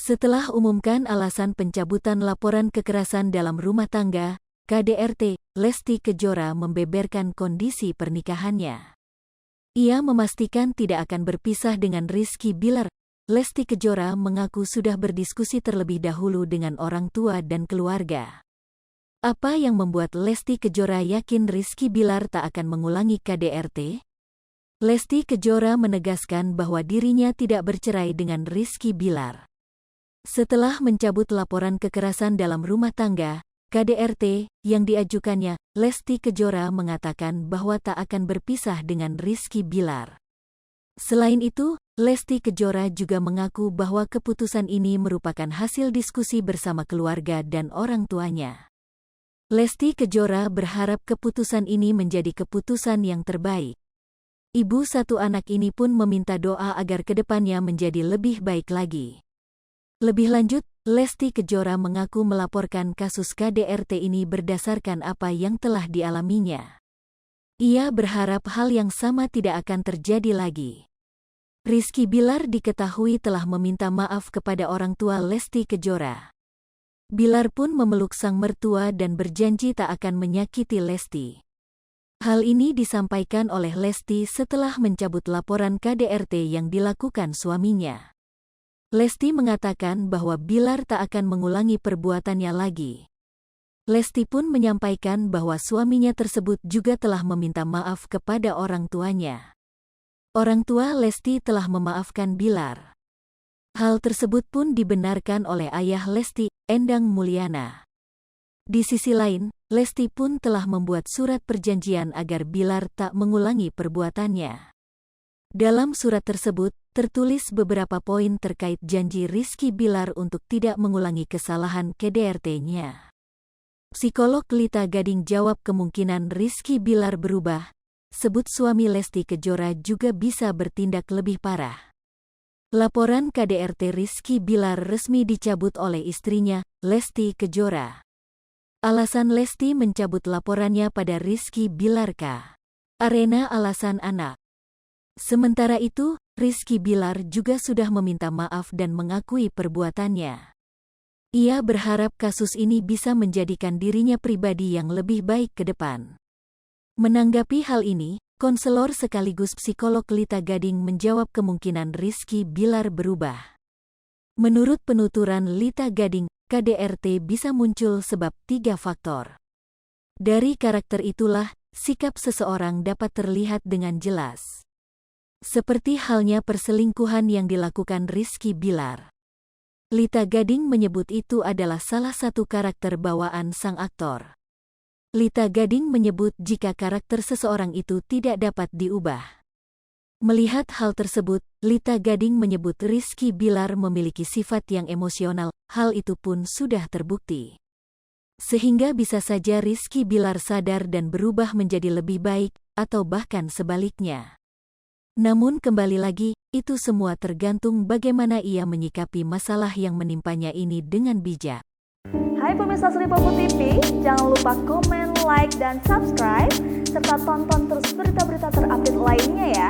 Setelah umumkan alasan pencabutan laporan kekerasan dalam rumah tangga, KDRT, Lesti Kejora membeberkan kondisi pernikahannya. Ia memastikan tidak akan berpisah dengan Rizky Bilar. Lesti Kejora mengaku sudah berdiskusi terlebih dahulu dengan orang tua dan keluarga. Apa yang membuat Lesti Kejora yakin Rizky Bilar tak akan mengulangi KDRT? Lesti Kejora menegaskan bahwa dirinya tidak bercerai dengan Rizky Bilar. Setelah mencabut laporan kekerasan dalam rumah tangga, KDRT, yang diajukannya, Lesti Kejora mengatakan bahwa tak akan berpisah dengan Rizky Bilar. Selain itu, Lesti Kejora juga mengaku bahwa keputusan ini merupakan hasil diskusi bersama keluarga dan orang tuanya. Lesti Kejora berharap keputusan ini menjadi keputusan yang terbaik. Ibu satu anak ini pun meminta doa agar kedepannya menjadi lebih baik lagi. Lebih lanjut, Lesti Kejora mengaku melaporkan kasus KDRT ini berdasarkan apa yang telah dialaminya. Ia berharap hal yang sama tidak akan terjadi lagi. Rizky Bilar diketahui telah meminta maaf kepada orang tua Lesti Kejora. Bilar pun memeluk sang mertua dan berjanji tak akan menyakiti Lesti. Hal ini disampaikan oleh Lesti setelah mencabut laporan KDRT yang dilakukan suaminya. Lesti mengatakan bahwa Bilar tak akan mengulangi perbuatannya lagi. Lesti pun menyampaikan bahwa suaminya tersebut juga telah meminta maaf kepada orang tuanya. Orang tua Lesti telah memaafkan Bilar. Hal tersebut pun dibenarkan oleh ayah Lesti, Endang Mulyana. Di sisi lain, Lesti pun telah membuat surat perjanjian agar Bilar tak mengulangi perbuatannya. Dalam surat tersebut, tertulis beberapa poin terkait janji Rizky Bilar untuk tidak mengulangi kesalahan KDRT-nya. Psikolog Lita Gading jawab kemungkinan Rizky Bilar berubah, sebut suami Lesti Kejora juga bisa bertindak lebih parah. Laporan KDRT Rizky Bilar resmi dicabut oleh istrinya, Lesti Kejora. Alasan Lesti mencabut laporannya pada Rizky Bilar K. Arena alasan anak. Sementara itu, Rizky Bilar juga sudah meminta maaf dan mengakui perbuatannya. Ia berharap kasus ini bisa menjadikan dirinya pribadi yang lebih baik ke depan. Menanggapi hal ini, konselor sekaligus psikolog Lita Gading menjawab kemungkinan Rizky Bilar berubah. Menurut penuturan Lita Gading, KDRT bisa muncul sebab 3 faktor. Dari karakter itulah, sikap seseorang dapat terlihat dengan jelas. Seperti halnya perselingkuhan yang dilakukan Rizky Bilar. Lita Gading menyebut itu adalah salah satu karakter bawaan sang aktor. Lita Gading menyebut jika karakter seseorang itu tidak dapat diubah. Melihat hal tersebut, Lita Gading menyebut Rizky Bilar memiliki sifat yang emosional, hal itu pun sudah terbukti. Sehingga bisa saja Rizky Bilar sadar dan berubah menjadi lebih baik, atau bahkan sebaliknya. Namun kembali lagi, itu semua tergantung bagaimana ia menyikapi masalah yang menimpanya ini dengan bijak. Hai pemirsa Sri Popo TV, jangan lupa komen, like, dan subscribe, serta tonton terus berita-berita terupdate lainnya ya.